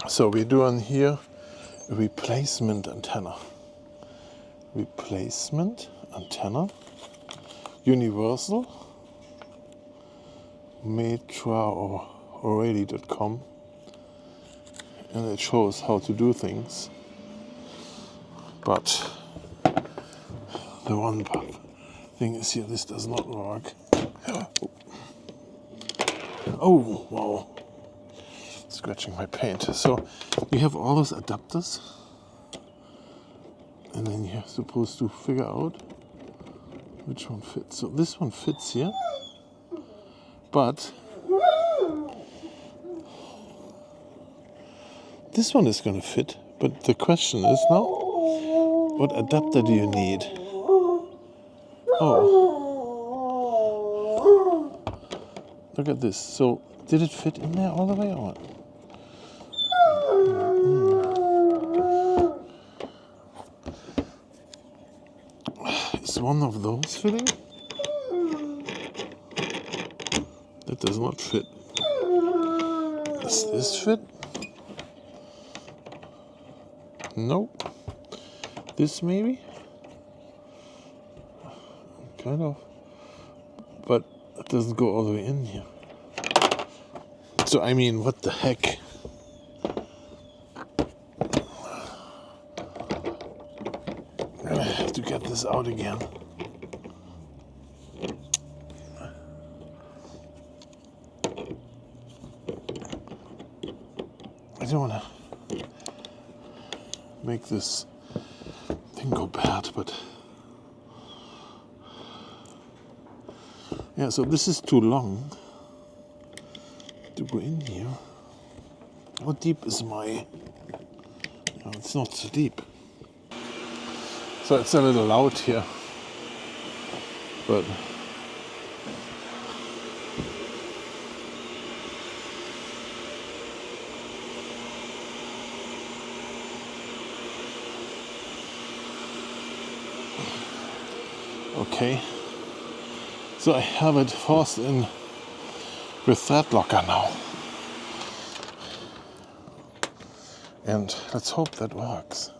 So we're doing here a replacement antenna. Replacement antenna. Universal. metraorally.com, and it shows how to do things. But the one thing is here, this does not work. Oh, wow. Scratching my paint. So you have all those adapters, and then you're supposed to figure out which one fits. So this one fits here, but this one is going to fit. But the question is now, what adapter do you need? Oh, look at this. So did it fit in there all the way or what? Is one of those fitting? That does not fit. Does this fit? Nope. This maybe? Kind of. But it doesn't go all the way in here. So I mean, what the heck? I have to get this out again. I don't want to make this thing go bad, but yeah, so this is too long to go in here. How deep is my... No, it's not so deep. So it's a little loud here, but okay. So I have it forced in with that locker now. And let's hope that works.